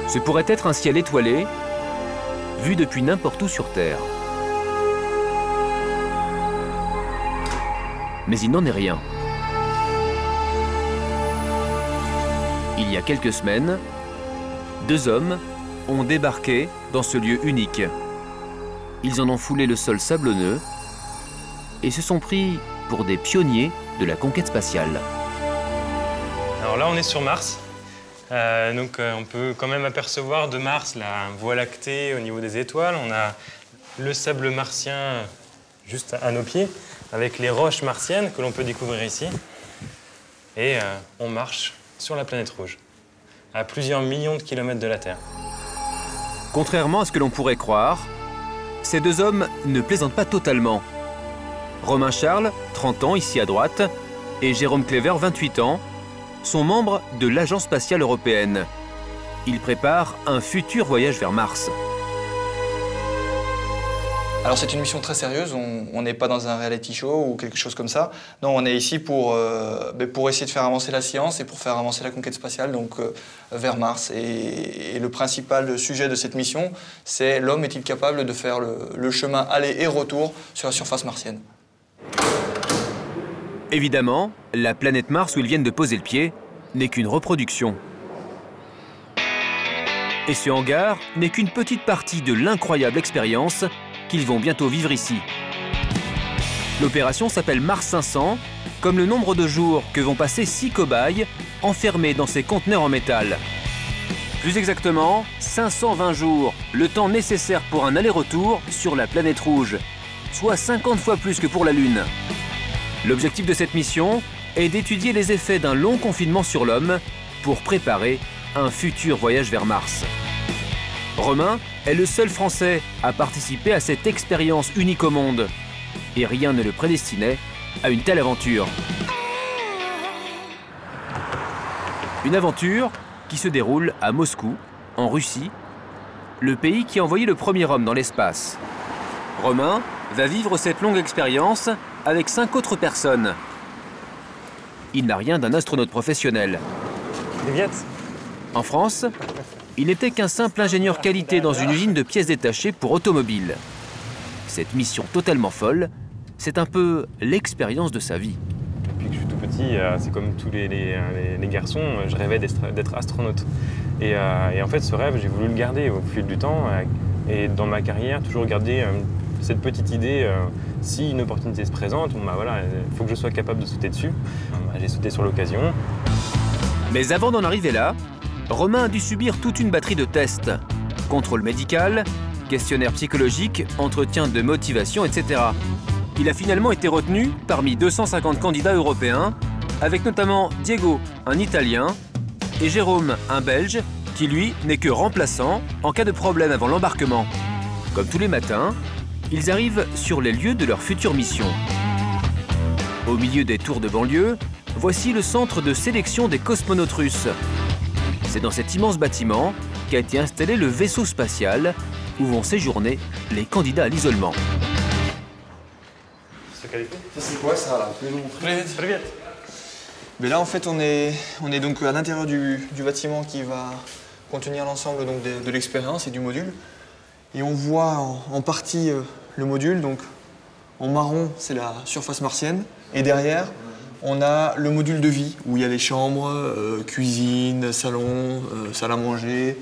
Ce pourrait être un ciel étoilé, vu depuis n'importe où sur Terre. Mais il n'en est rien. Il y a quelques semaines, 2 hommes ont débarqué dans ce lieu unique. Ils en ont foulé le sol sablonneux et se sont pris pour des pionniers de la conquête spatiale. Alors là, on est sur Mars. On peut quand même apercevoir de Mars la Voie lactée au niveau des étoiles. On a le sable martien juste à nos pieds, avec les roches martiennes que l'on peut découvrir ici. Et on marche sur la planète rouge, à plusieurs millions de kilomètres de la Terre. Contrairement à ce que l'on pourrait croire, ces 2 hommes ne plaisantent pas totalement. Romain Charles, 30 ans, ici à droite, et Jérôme Clever, 28 ans, sont membres de l'Agence spatiale européenne. Ils préparent un futur voyage vers Mars. Alors c'est une mission très sérieuse, on n'est pas dans un reality show ou quelque chose comme ça. Non, on est ici pour essayer de faire avancer la science et pour faire avancer la conquête spatiale vers Mars. Et le principal sujet de cette mission, c'est l'homme est-il capable de faire le chemin aller et retour sur la surface martienne. Évidemment, la planète Mars où ils viennent de poser le pied n'est qu'une reproduction. Et ce hangar n'est qu'une petite partie de l'incroyable expérience qu'ils vont bientôt vivre ici. L'opération s'appelle Mars 500, comme le nombre de jours que vont passer 6 cobayes enfermés dans ces conteneurs en métal. Plus exactement, 520 jours, le temps nécessaire pour un aller-retour sur la planète rouge, soit 50 fois plus que pour la Lune. L'objectif de cette mission est d'étudier les effets d'un long confinement sur l'homme pour préparer un futur voyage vers Mars. Romain est le seul Français à participer à cette expérience unique au monde. Et rien ne le prédestinait à une telle aventure. Une aventure qui se déroule à Moscou, en Russie, le pays qui a envoyé le premier homme dans l'espace. Romain va vivre cette longue expérience avec 5 autres personnes. Il n'a rien d'un astronaute professionnel. En France, il n'était qu'un simple ingénieur qualité dans une usine de pièces détachées pour automobiles. Cette mission totalement folle, c'est un peu l'expérience de sa vie. Depuis que je suis tout petit, c'est comme tous les garçons, je rêvais d'être astronaute. Et en fait, ce rêve, j'ai voulu le garder au fil du temps. Et dans ma carrière, toujours garder cette petite idée, si une opportunité se présente, il faut que je sois capable de sauter dessus. J'ai sauté sur l'occasion. Mais avant d'en arriver là, Romain a dû subir toute une batterie de tests. Contrôle médical, questionnaire psychologique, entretien de motivation, etc. Il a finalement été retenu parmi 250 candidats européens, avec notamment Diego, un Italien, et Jérôme, un Belge, qui lui n'est que remplaçant en cas de problème avant l'embarquement. Comme tous les matins, ils arrivent sur les lieux de leur future mission. Au milieu des tours de banlieue, voici le centre de sélection des cosmonautes russes. C'est dans cet immense bâtiment qu'a été installé le vaisseau spatial où vont séjourner les candidats à l'isolement. C'est quoi ça là? Mais là en fait on est donc à l'intérieur du bâtiment qui va contenir l'ensemble de l'expérience et du module. Et on voit en partie le module, donc en marron c'est la surface martienne. Et derrière on a le module de vie où il y a les chambres, cuisine, salon, salle à manger.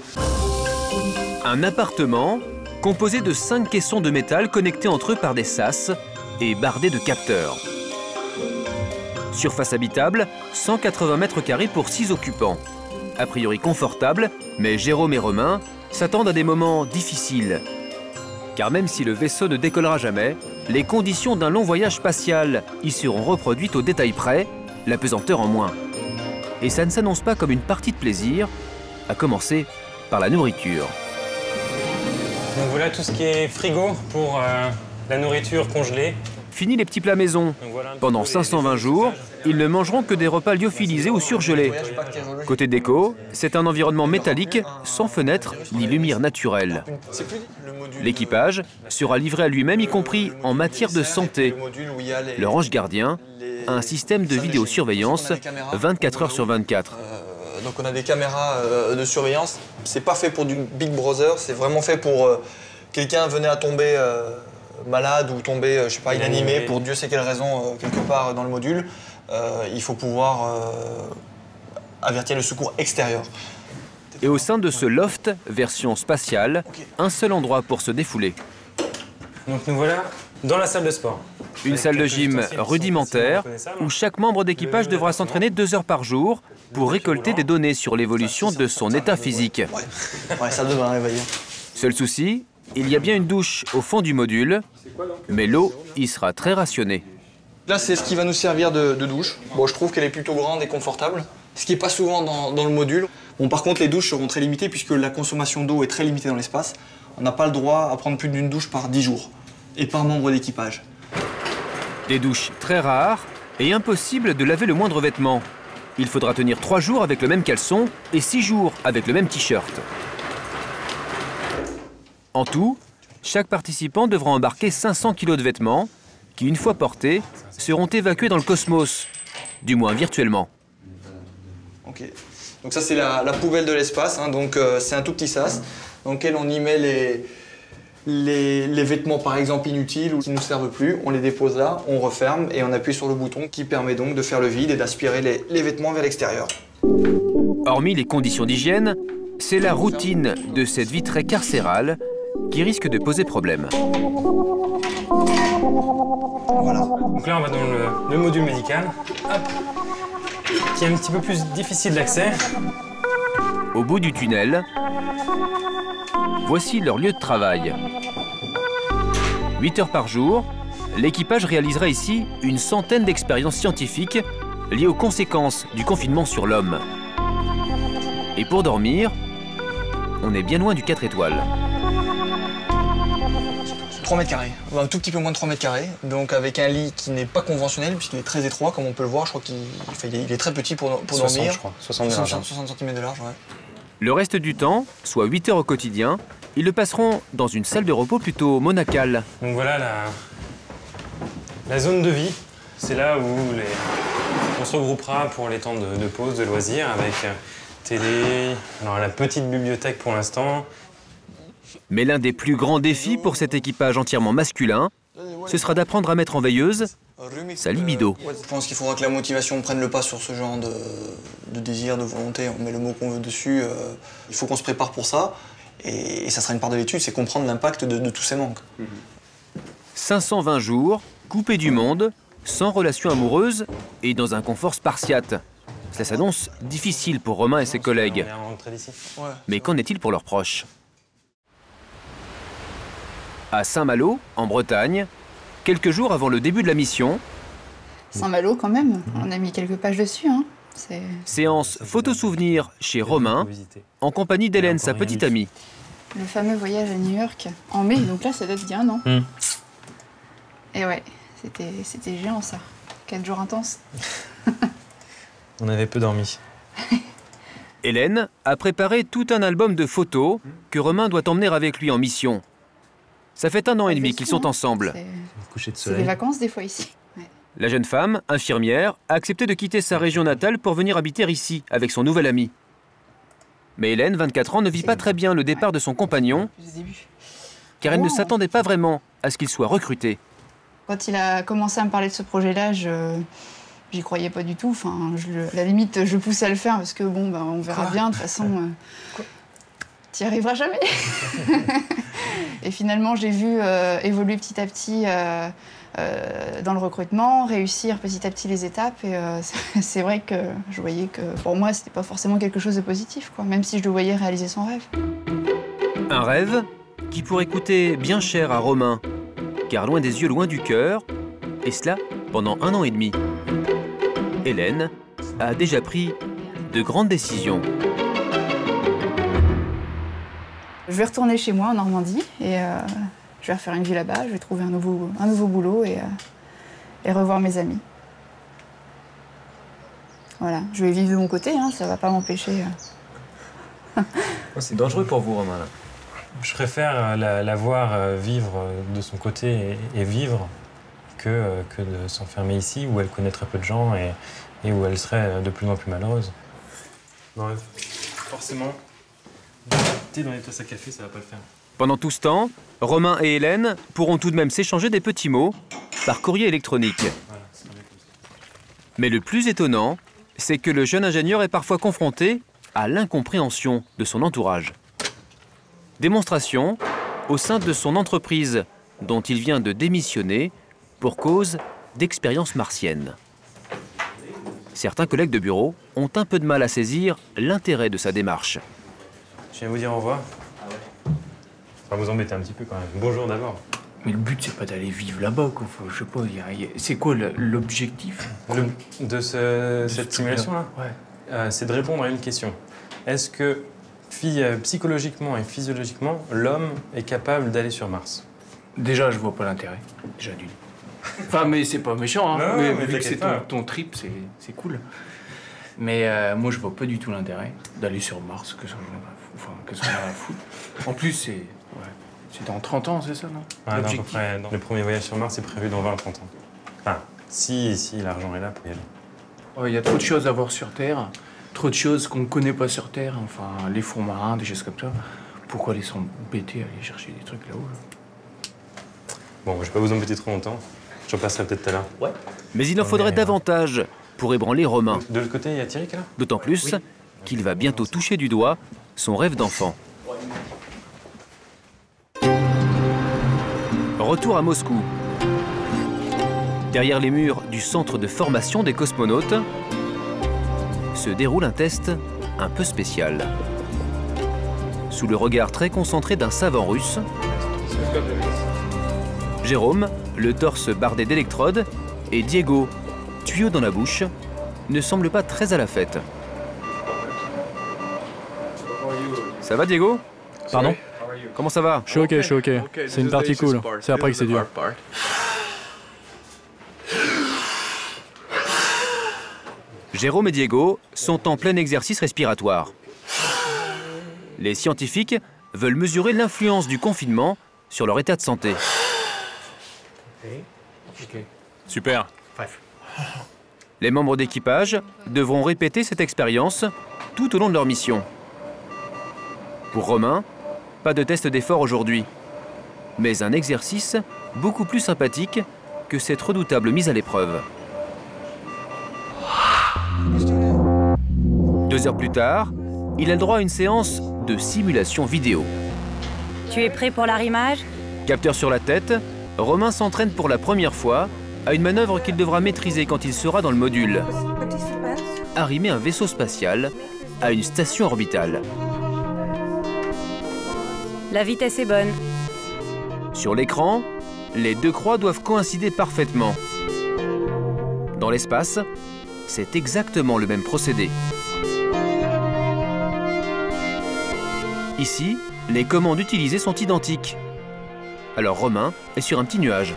Un appartement composé de 5 caissons de métal connectés entre eux par des sas et bardés de capteurs. Surface habitable, 180 mètres carrés pour 6 occupants. A priori confortable, mais Jérôme et Romain s'attendent à des moments difficiles. Car même si le vaisseau ne décollera jamais, les conditions d'un long voyage spatial y seront reproduites au détail près, la pesanteur en moins. Et ça ne s'annonce pas comme une partie de plaisir, à commencer par la nourriture. Donc voilà tout ce qui est frigo pour la nourriture congelée. Fini les petits plats maison. Pendant 520 jours, ils ne mangeront que des repas lyophilisés ou surgelés. Côté déco, c'est un environnement métallique, sans fenêtres ni lumière naturelle. L'équipage sera livré à lui-même, y compris en matière de santé. Leur ange gardien a un système de vidéosurveillance 24 heures sur 24. Donc on a des caméras de surveillance. C'est pas fait pour du Big Brother, c'est vraiment fait pour quelqu'un venait à tomber malade ou tomber, je sais pas, inanimé pour Dieu sait quelle raison quelque part dans le module. Il faut pouvoir avertir le secours extérieur. Et au sein de ce loft, version spatiale, un seul endroit pour se défouler. Donc nous voilà dans la salle de sport. Une salle de gym rudimentaire où chaque membre d'équipage devra s'entraîner 2 heures par jour pour récolter des données sur l'évolution de son état physique. Ouais, ça devrait réveiller. Seul souci, il y a bien une douche au fond du module, mais l'eau y sera très rationnée. Là, c'est ce qui va nous servir de douche. Bon, je trouve qu'elle est plutôt grande et confortable, ce qui n'est pas souvent dans le module. Bon, par contre, les douches seront très limitées puisque la consommation d'eau est très limitée dans l'espace. On n'a pas le droit à prendre plus d'une douche par 10 jours et par membre d'équipage. Des douches très rares et impossible de laver le moindre vêtement. Il faudra tenir 3 jours avec le même caleçon et 6 jours avec le même t-shirt. En tout, chaque participant devra embarquer 500 kg de vêtements qui, une fois portés, seront évacués dans le cosmos, du moins virtuellement. Ok. Donc ça, c'est la poubelle de l'espace, hein. Donc c'est un tout petit sas dans lequel on y met les vêtements, par exemple, inutiles ou qui ne nous servent plus. On les dépose là, on referme et on appuie sur le bouton qui permet donc de faire le vide et d'aspirer les vêtements vers l'extérieur. Hormis les conditions d'hygiène, c'est la routine de cette vie très carcérale qui risque de poser problème. Voilà. Donc là, on va dans le module médical, hop, qui est un petit peu plus difficile d'accès. Au bout du tunnel, voici leur lieu de travail. 8 heures par jour, l'équipage réalisera ici une centaine d'expériences scientifiques liées aux conséquences du confinement sur l'homme. Et pour dormir, on est bien loin du 4 étoiles. 3 mètres carrés, un tout petit peu moins de 3 mètres carrés, donc avec un lit qui n'est pas conventionnel puisqu'il est très étroit, comme on peut le voir. Je crois qu'il est très petit pour 60, dormir. je crois. 60 cm de large, ouais. Le reste du temps, soit 8 heures au quotidien, ils le passeront dans une salle de repos plutôt monacale. Donc voilà la zone de vie. C'est là où on se regroupera pour les temps de pause, de loisirs, avec télé, alors la petite bibliothèque pour l'instant. Mais l'un des plus grands défis pour cet équipage entièrement masculin, ce sera d'apprendre à mettre en veilleuse sa libido. Je pense qu'il faudra que la motivation prenne le pas sur ce genre de désir, de volonté. On met le mot qu'on veut dessus. Il faut qu'on se prépare pour ça. Et ça sera une part de l'étude, c'est comprendre l'impact de tous ces manques. 520 jours, coupés du monde, sans relation amoureuse et dans un confort spartiate. Cela s'annonce difficile pour Romain et ses collègues. Mais qu'en est-il pour leurs proches? À Saint-Malo, en Bretagne, quelques jours avant le début de la mission. Saint-Malo quand même, on a mis quelques pages dessus. Hein. Séance photo-souvenir chez Romain, en compagnie d'Hélène, sa petite amie. Le fameux voyage à New York en mai, donc là ça date d'il y a un an. Et ouais, c'était géant ça. 4 jours intenses. On avait peu dormi. Hélène a préparé tout un album de photos que Romain doit emmener avec lui en mission. Ça fait 1 an et demi qu'ils sont ensemble. C'est des vacances des fois ici. Ouais. La jeune femme, infirmière, a accepté de quitter sa région natale pour venir habiter ici avec son nouvel ami. Mais Hélène, 24 ans, ne vit pas très bien le départ de son compagnon, car elle ne s'attendait pas vraiment à ce qu'il soit recruté. Quand il a commencé à me parler de ce projet-là, j'y croyais pas du tout. Enfin, à la limite, je poussais à le faire parce que bon, ben, on verra bien. De toute façon, t'y arriveras jamais. Et finalement, j'ai vu évoluer petit à petit dans le recrutement, réussir petit à petit les étapes. Et c'est vrai que je voyais que pour moi, c'était pas forcément quelque chose de positif, quoi, même si je le voyais réaliser son rêve. Un rêve qui pourrait coûter bien cher à Romain, car loin des yeux, loin du cœur, et cela pendant 1 an et demi. Hélène a déjà pris de grandes décisions. Je vais retourner chez moi en Normandie et je vais refaire une vie là-bas. Je vais trouver un nouveau boulot et revoir mes amis. Voilà, je vais vivre de mon côté, hein, ça ne va pas m'empêcher. C'est dangereux pour vous, Romain, là. Je préfère la voir vivre de son côté et vivre que de s'enfermer ici où elle connaît très peu de gens et où elle serait de plus en plus malheureuse. Non, forcément, thé dans les tasses à café, ça va pas le faire. Pendant tout ce temps, Romain et Hélène pourront tout de même s'échanger des petits mots par courrier électronique. Voilà, ça va bien comme ça. Mais le plus étonnant, c'est que le jeune ingénieur est parfois confronté à l'incompréhension de son entourage. Démonstration au sein de son entreprise, dont il vient de démissionner pour cause d'expérience martienne. Certains collègues de bureau ont un peu de mal à saisir l'intérêt de sa démarche. Je viens vous dire au revoir. Ça va vous embêter un petit peu quand même. Bonjour d'abord. Mais le but, c'est pas d'aller vivre là-bas, quoi. Je sais pas, c'est quoi l'objectif De cette simulation-là, c'est de répondre à une question. Est-ce que psychologiquement et physiologiquement, l'homme est capable d'aller sur Mars? Déjà, je vois pas l'intérêt. Déjà d'une. Enfin, mais c'est pas méchant, hein. Non, mais mais vu que c'est pas. ton trip, c'est cool. Mais moi, je vois pas du tout l'intérêt d'aller sur Mars, que ça en a à foutre. En plus, c'est dans 30 ans, c'est ça, non? Ouais, à peu près. Le premier voyage sur Mars est prévu dans 20-30 ans. Enfin, si l'argent est là pour y aller. Il y a trop de choses à voir sur Terre, trop de choses qu'on ne connaît pas sur Terre, enfin, les fonds marins, des choses comme ça. Pourquoi les s'embêter à aller chercher des trucs là-haut, là? Bon, je vais pas vous embêter trop longtemps. Je repasserai peut-être tout à l'heure. Ouais. Mais il en faudrait davantage pour ébranler Romain. De l'autre côté, il y a Thierry qui est là? D'autant plus qu'il va bientôt toucher du doigt son rêve d'enfant. Retour à Moscou. Derrière les murs du centre de formation des cosmonautes, se déroule un test un peu spécial. Sous le regard très concentré d'un savant russe, Jérôme, le torse bardé d'électrodes, et Diego, tuyau dans la bouche, ne semblent pas très à la fête. Ça va, Diego? Pardon? Comment ça va? Je suis ok. C'est une partie cool. C'est après que c'est dur. Jérôme et Diego sont en plein exercice respiratoire. Les scientifiques veulent mesurer l'influence du confinement sur leur état de santé. Super. Les membres d'équipage devront répéter cette expérience tout au long de leur mission. Pour Romain, pas de test d'effort aujourd'hui, mais un exercice beaucoup plus sympathique que cette redoutable mise à l'épreuve. 2 heures plus tard, il a le droit à une séance de simulation vidéo. Tu es prêt pour l'arrimage? Capteur sur la tête, Romain s'entraîne pour la première fois à une manœuvre qu'il devra maîtriser quand il sera dans le module. Arrimer un vaisseau spatial à une station orbitale. La vitesse est bonne. Sur l'écran, les 2 croix doivent coïncider parfaitement. Dans l'espace, c'est exactement le même procédé. Ici, les commandes utilisées sont identiques. Alors Romain est sur un petit nuage.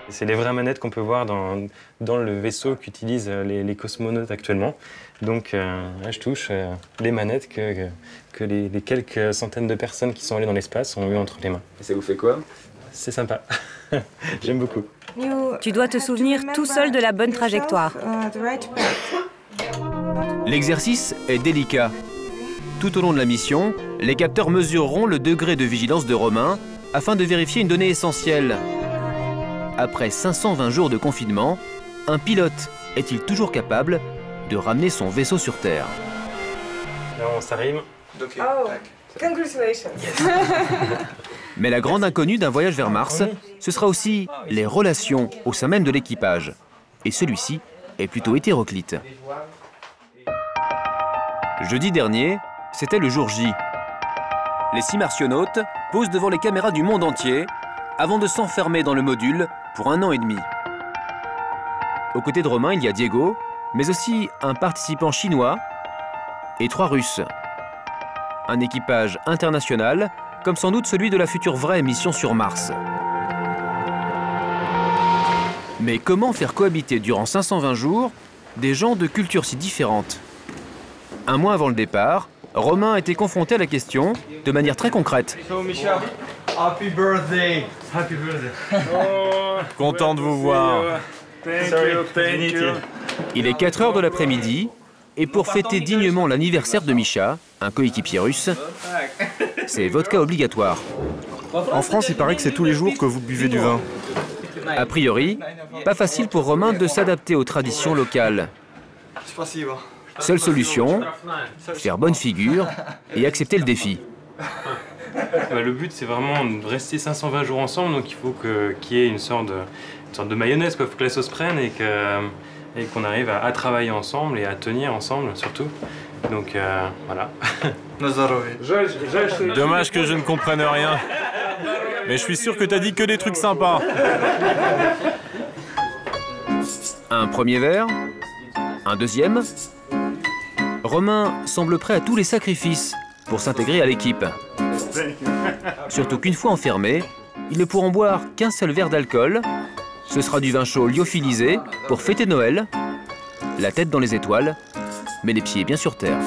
C'est les vraies manettes qu'on peut voir dans le vaisseau qu'utilisent les cosmonautes actuellement. Donc là, je touche les manettes que les quelques centaines de personnes qui sont allées dans l'espace ont eu entre les mains. Et ça vous fait quoi? C'est sympa. J'aime beaucoup. Tu dois te souvenir tout seul de la bonne trajectoire. L'exercice est délicat. Tout au long de la mission, les capteurs mesureront le degré de vigilance de Romain afin de vérifier une donnée essentielle. Après 520 jours de confinement, un pilote est-il toujours capable de ramener son vaisseau sur Terre? Là, on s'arrime. Congratulations. Mais la grande inconnue d'un voyage vers Mars, ce sera aussi les relations au sein même de l'équipage. Et celui-ci est plutôt hétéroclite. Jeudi dernier, c'était le jour J. Les 6 martionnautes posent devant les caméras du monde entier avant de s'enfermer dans le module pour 1 an et demi. Aux côtés de Romain, il y a Diego, mais aussi un participant chinois et 3 Russes. Un équipage international, comme sans doute celui de la future vraie mission sur Mars. Mais comment faire cohabiter durant 520 jours des gens de cultures si différentes? Un mois avant le départ, Romain a été confronté à la question de manière très concrète. Happy birthday! Happy birthday! Content de vous voir. Thank you. Il est 4 heures de l'après-midi Et pour fêter dignement l'anniversaire de Misha, un coéquipier russe, c'est vodka obligatoire. En France, il paraît que c'est tous les jours que vous buvez du vin. A priori, pas facile pour Romain de s'adapter aux traditions locales. Seule solution, faire bonne figure et accepter le défi. Le but, c'est vraiment de rester 520 jours ensemble, donc il faut qu'il y ait une sorte de mayonnaise, quoi. Il faut que la sauce prenne et qu'on arrive à travailler ensemble et à tenir ensemble, surtout. Donc voilà. Dommage que je ne comprenne rien. Mais je suis sûr que t'as dit que des trucs sympas. Un premier verre, un deuxième. Romain semble prêt à tous les sacrifices pour s'intégrer à l'équipe. Surtout qu'une fois enfermé, il ne pourra boire qu'un seul verre d'alcool. Ce sera du vin chaud lyophilisé pour fêter Noël. La tête dans les étoiles, mais les pieds bien sur terre.